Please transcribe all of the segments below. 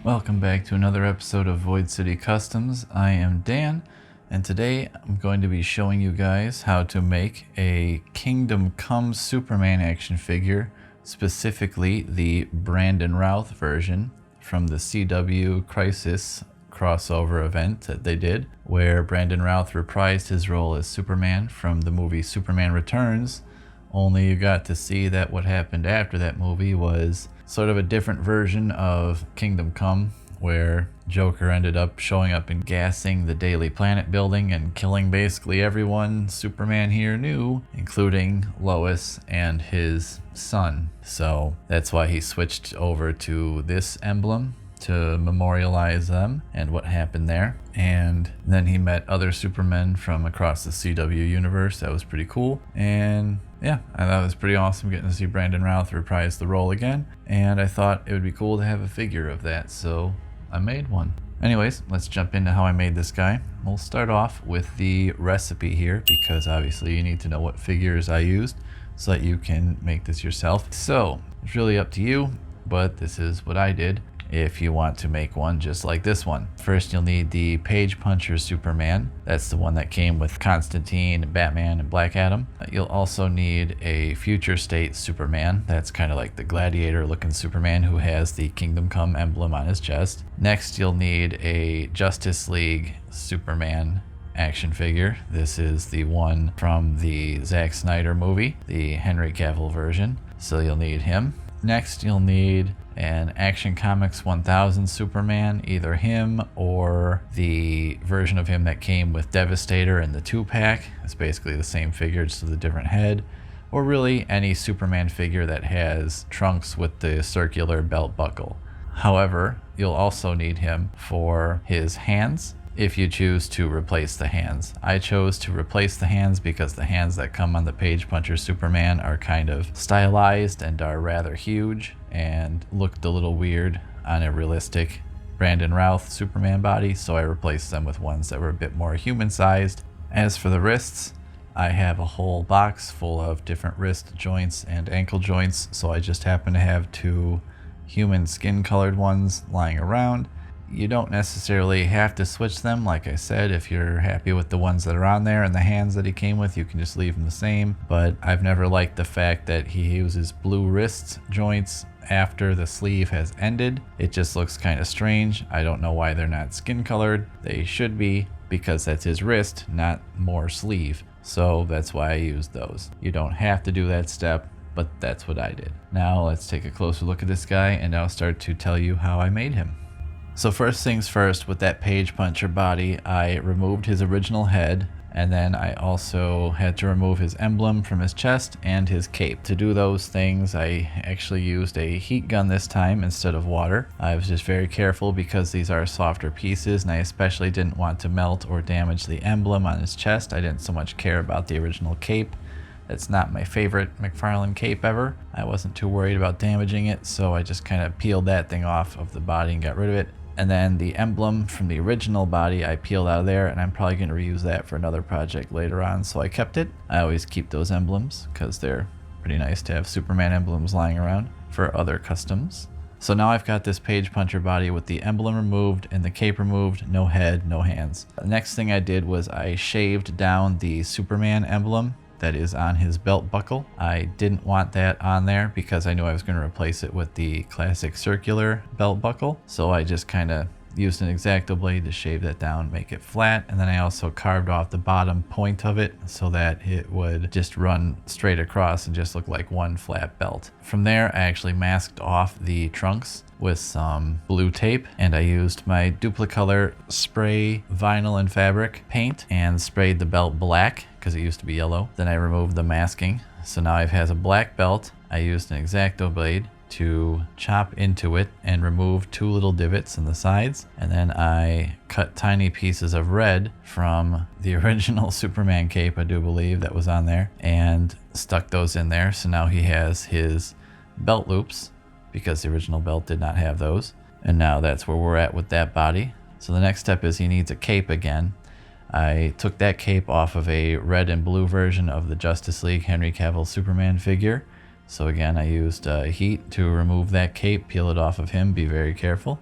Welcome back to another episode of Void City Customs. I am Dan, and today I'm going to be showing you guys how to make a Kingdom Come Superman action figure, specifically the Brandon Routh version from the CW Crisis crossover event that they did, where Brandon Routh reprised his role as Superman from the movie Superman Returns, only you got to see that what happened after that movie was sort of a different version of Kingdom Come, where Joker ended up showing up and gassing the Daily Planet building and killing basically everyone Superman here knew, including Lois and his son. So that's why he switched over to this emblem to memorialize them and what happened there. And then he met other Supermen from across the CW universe. That was pretty cool. And yeah, I thought it was pretty awesome getting to see Brandon Routh reprise the role again. And I thought it would be cool to have a figure of that, so I made one. Anyways, let's jump into how I made this guy. We'll start off with the recipe here, because obviously you need to know what figures I used so that you can make this yourself. So it's really up to you, but this is what I did if you want to make one just like this one. First, you'll need the Page Puncher Superman. That's the one that came with Constantine, Batman, and Black Adam. You'll also need a Future State Superman. That's kind of like the gladiator looking Superman who has the Kingdom Come emblem on his chest. Next, you'll need a Justice League Superman action figure. This is the one from the Zack Snyder movie, the Henry Cavill version. So you'll need him. Next, you'll need an Action Comics 1000 Superman, either him or the version of him that came with Devastator in the 2-pack. It's basically the same figure, just with a different head. Or really any Superman figure that has trunks with the circular belt buckle. However, you'll also need him for his hands, if you choose to replace the hands. I chose to replace the hands because the hands that come on the Page Puncher Superman are kind of stylized and are rather huge and looked a little weird on a realistic Brandon Routh Superman body, so I replaced them with ones that were a bit more human-sized. As for the wrists, I have a whole box full of different wrist joints and ankle joints, so I just happen to have 2 human skin-colored ones lying around. You don't necessarily have to switch them. Like I said, if you're happy with the ones that are on there and the hands that he came with, you can just leave them the same. But I've never liked the fact that he uses blue wrist joints after the sleeve has ended. It just looks kind of strange. I don't know why they're not skin colored. They should be, because that's his wrist, not more sleeve. So that's why I used those. You don't have to do that step, but that's what I did. Now let's take a closer look at this guy, and I'll start to tell you how I made him. So first things first, with that Page Puncher body, I removed his original head, and then I also had to remove his emblem from his chest and his cape. To do those things, I actually used a heat gun this time instead of water. I was just very careful because these are softer pieces, and I especially didn't want to melt or damage the emblem on his chest. I didn't so much care about the original cape. It's not my favorite McFarlane cape ever. I wasn't too worried about damaging it, so I just kind of peeled that thing off of the body and got rid of it. And then the emblem from the original body I peeled out of there, and I'm probably going to reuse that for another project later on, so I kept it. I always keep those emblems because they're pretty nice to have Superman emblems lying around for other customs. So now I've got this Page Puncher body with the emblem removed and the cape removed, no head, no hands. The next thing I did was I shaved down the Superman emblem that is on his belt buckle. I didn't want that on there because I knew I was going to replace it with the classic circular belt buckle. So I just kind of used an X-Acto blade to shave that down, make it flat, and then I also carved off the bottom point of it so that it would just run straight across and just look like one flat belt. From there, I actually masked off the trunks with some blue tape, and I used my Duplicolor spray vinyl and fabric paint and sprayed the belt black because it used to be yellow. Then I removed the masking, so now it has a black belt. I used an X-Acto blade to chop into it and remove 2 little divots in the sides, and then I cut tiny pieces of red from the original Superman cape, I do believe, that was on there, and stuck those in there. So now he has his belt loops because the original belt did not have those, and now that's where we're at with that body. So the next step is he needs a cape again. I took that cape off of a red and blue version of the Justice League Henry Cavill Superman figure. So again, I used heat to remove that cape, peel it off of him, be very careful.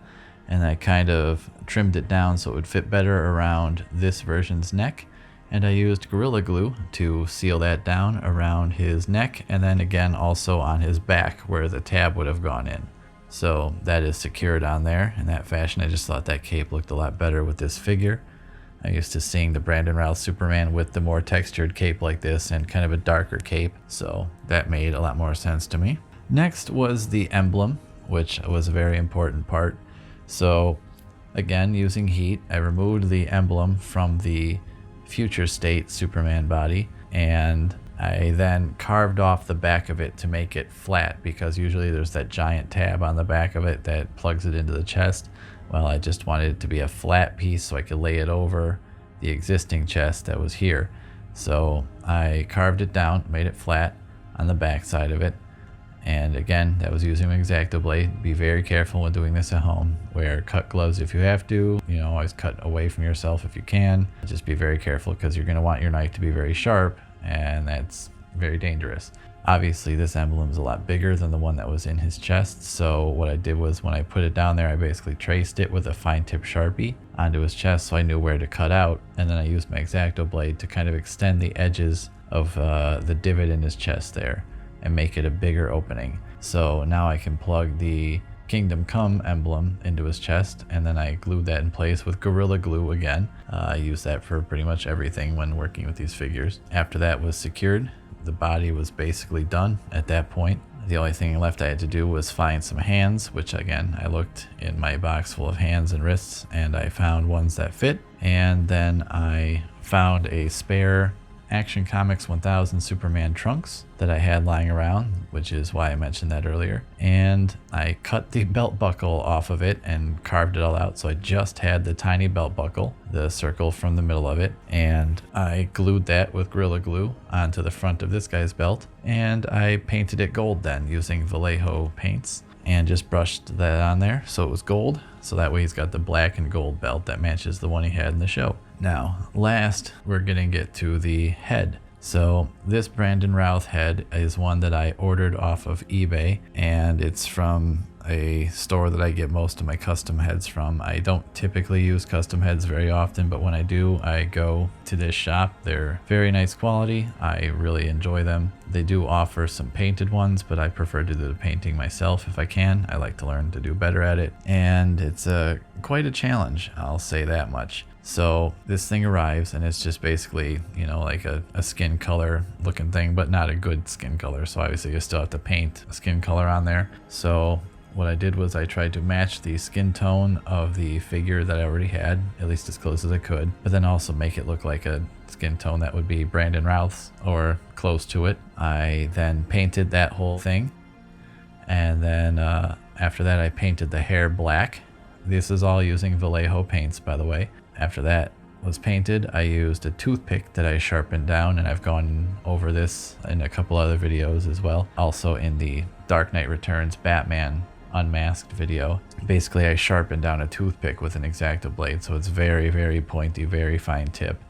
and I kind of trimmed it down so it would fit better around this version's neck. And I used Gorilla Glue to seal that down around his neck, and then again also on his back where the tab would have gone in. So that is secured on there in that fashion. I just thought that cape looked a lot better with this figure. I'm used to seeing the Brandon Routh Superman with the more textured cape like this and kind of a darker cape, so that made a lot more sense to me. Next was the emblem, which was a very important part. So again, using heat, I removed the emblem from the future state Superman body, and I then carved off the back of it to make it flat, because usually there's that giant tab on the back of it that plugs it into the chest. Well, I just wanted it to be a flat piece so I could lay it over the existing chest that was here. So I carved it down, made it flat on the back side of it. And again, that was using an X-Acto blade. Be very careful when doing this at home. Wear cut gloves if you have to. You know, always cut away from yourself if you can. Just be very careful, because you're going to want your knife to be very sharp, and that's very dangerous. Obviously, this emblem is a lot bigger than the one that was in his chest, so what I did was when I put it down there, I basically traced it with a fine tip Sharpie onto his chest so I knew where to cut out, and then I used my X-Acto blade to kind of extend the edges of the divot in his chest there and make it a bigger opening. So now I can plug the Kingdom Come emblem into his chest, and then I glued that in place with Gorilla Glue again. I use that for pretty much everything when working with these figures. After that was secured, the body was basically done at that point. The only thing left I had to do was find some hands, which again, I looked in my box full of hands and wrists, and I found ones that fit. And then I found a spare Action Comics 1000 Superman trunks that I had lying around, which is why I mentioned that earlier. And I cut the belt buckle off of it and carved it all out, so I just had the tiny belt buckle, the circle from the middle of it, and I glued that with Gorilla Glue onto the front of this guy's belt, and I painted it gold then using Vallejo paints, and just brushed that on there so it was gold, so that way he's got the black and gold belt that matches the one he had in the show. Now, last, we're gonna get to the head. So this Brandon Routh head is one that I ordered off of eBay, and it's from a store that I get most of my custom heads from. I don't typically use custom heads very often, but when I do, I go to this shop. They're very nice quality. I really enjoy them. They do offer some painted ones, but I prefer to do the painting myself if I can. I like to learn to do better at it, and it's quite a challenge, I'll say that much. So this thing arrives, and it's just basically, you know, like a skin color looking thing, but not a good skin color. So obviously you still have to paint a skin color on there. So what I did was I tried to match the skin tone of the figure that I already had, at least as close as I could, but then also make it look like a skin tone that would be Brandon Routh's or close to it. I then painted that whole thing, and then after that I painted the hair black. This is all using Vallejo paints, by the way. After that was painted, I used a toothpick that I sharpened down, and I've gone over this in a couple other videos as well. Also in the Dark Knight Returns Batman Unmasked video. Basically, I sharpened down a toothpick with an X-Acto blade, so it's very, very pointy, very fine tip.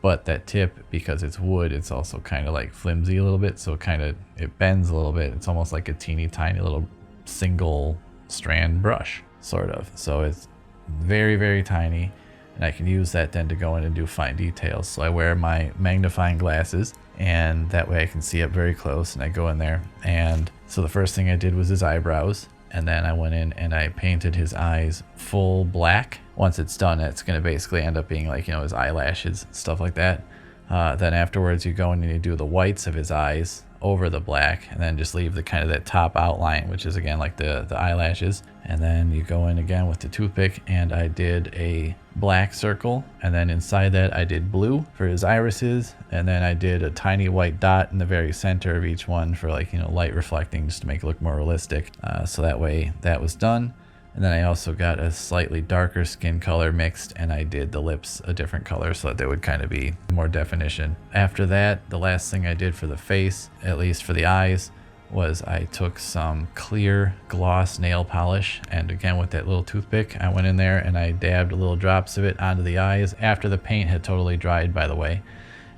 But that tip, because it's wood, it's also kind of like flimsy a little bit, so it bends a little bit. It's almost like a teeny tiny little single strand brush, sort of. So it's very, very tiny. And I can use that then to go in and do fine details. So I wear my magnifying glasses, and that way I can see up very close, and I go in there. And so the first thing I did was his eyebrows, and then I went in and I painted his eyes full black. Once it's done, it's going to basically end up being like, you know, his eyelashes, stuff like that. Then afterwards you go in and you do the whites of his eyes over the black, and then just leave the kind of that top outline, which is again like the eyelashes. And then you go in again with the toothpick, and I did a black circle, and then inside that I did blue for his irises, and then I did a tiny white dot in the very center of each one for, like, you know, light reflecting, just to make it look more realistic. So that way that was done. And then I also got a slightly darker skin color mixed, and I did the lips a different color so that they would kind of be more definition. After that, the last thing I did for the face, at least for the eyes, was I took some clear gloss nail polish, and again with that little toothpick, I went in there and I dabbed little drops of it onto the eyes after the paint had totally dried, by the way.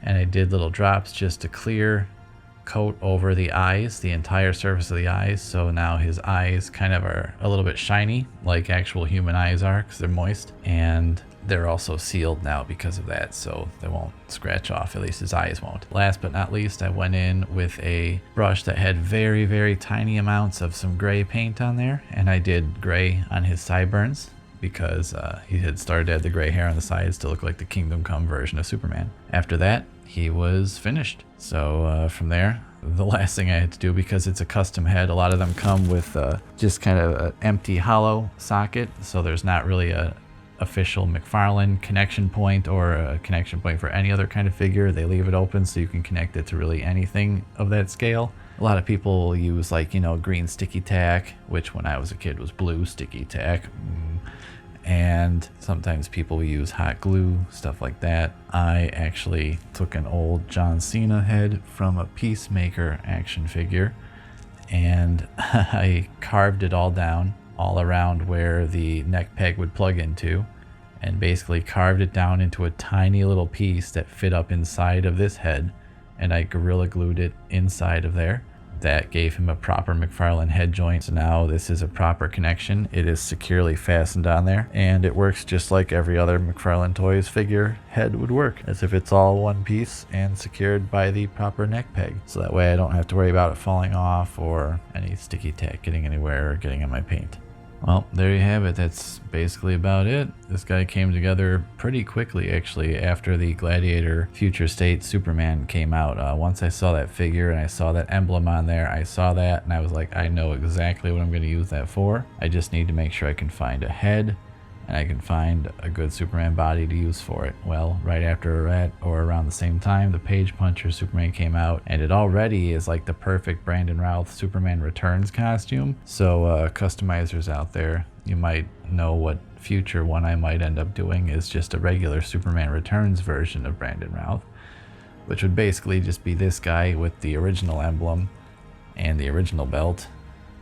And I did little drops just to clear coat over the eyes, the entire surface of the eyes. So now his eyes kind of are a little bit shiny, like actual human eyes are, because they're moist. And they're also sealed now because of that, so they won't scratch off, at least his eyes won't. Last but not least, I went in with a brush that had very, very tiny amounts of some gray paint on there, and I did gray on his sideburns because he had started to add the gray hair on the sides to look like the Kingdom Come version of Superman. After that, he was finished. So from there, the last thing I had to do, because it's a custom head, a lot of them come with just kind of an empty hollow socket, so there's not really a official McFarlane connection point or a connection point for any other kind of figure. They leave it open so you can connect it to really anything of that scale. A lot of people use, like, you know, green sticky tack, which when I was a kid was blue sticky tack. And sometimes people use hot glue, stuff like that. I actually took an old John Cena head from a Peacemaker action figure and I carved it all down all around where the neck peg would plug into, and basically carved it down into a tiny little piece that fit up inside of this head, and I gorilla glued it inside of there. That gave him a proper McFarlane head joint. So now this is a proper connection. It is securely fastened on there, and it works just like every other McFarlane Toys figure head would work, as if it's all one piece and secured by the proper neck peg. So that way I don't have to worry about it falling off or any sticky tack getting anywhere or getting on my paint. Well, there you have it. That's basically about it. This guy came together pretty quickly, actually, after the Gladiator Future State Superman came out. Once I saw that figure and I saw that emblem on there, I saw that and I was like, I know exactly what I'm going to use that for. I just need to make sure I can find a head and I can find a good Superman body to use for it. Well, right after that, or around the same time, the Page Puncher Superman came out, and it already is like the perfect Brandon Routh Superman Returns costume. So customizers out there, you might know what future one I might end up doing is just a regular Superman Returns version of Brandon Routh, which would basically just be this guy with the original emblem and the original belt.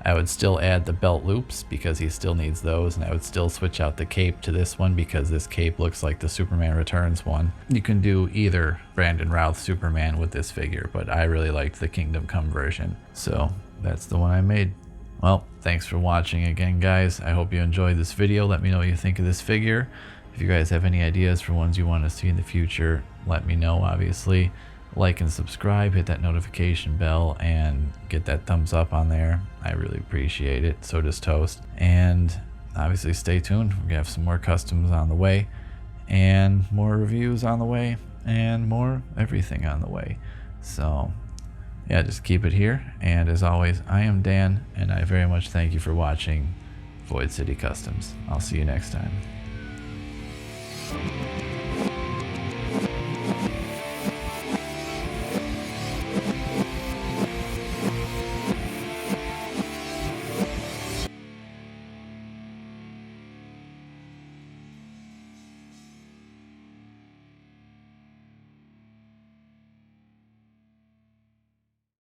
I would still add the belt loops because he still needs those, and I would still switch out the cape to this one because this cape looks like the Superman Returns one. You can do either Brandon Routh Superman with this figure, but I really liked the Kingdom Come version, so that's the one I made. Well, thanks for watching again, guys. I hope you enjoyed this video. Let me know what you think of this figure. If you guys have any ideas for ones you want to see in the future, let me know, obviously. Like and subscribe, hit that notification bell, and get that thumbs up on there. I really appreciate it. So does Toast. And obviously stay tuned. We're gonna have some more customs on the way, and more reviews on the way, and more everything on the way. So yeah, just keep it here. And as always, I am Dan, and I very much thank you for watching Void City Customs. I'll see you next time.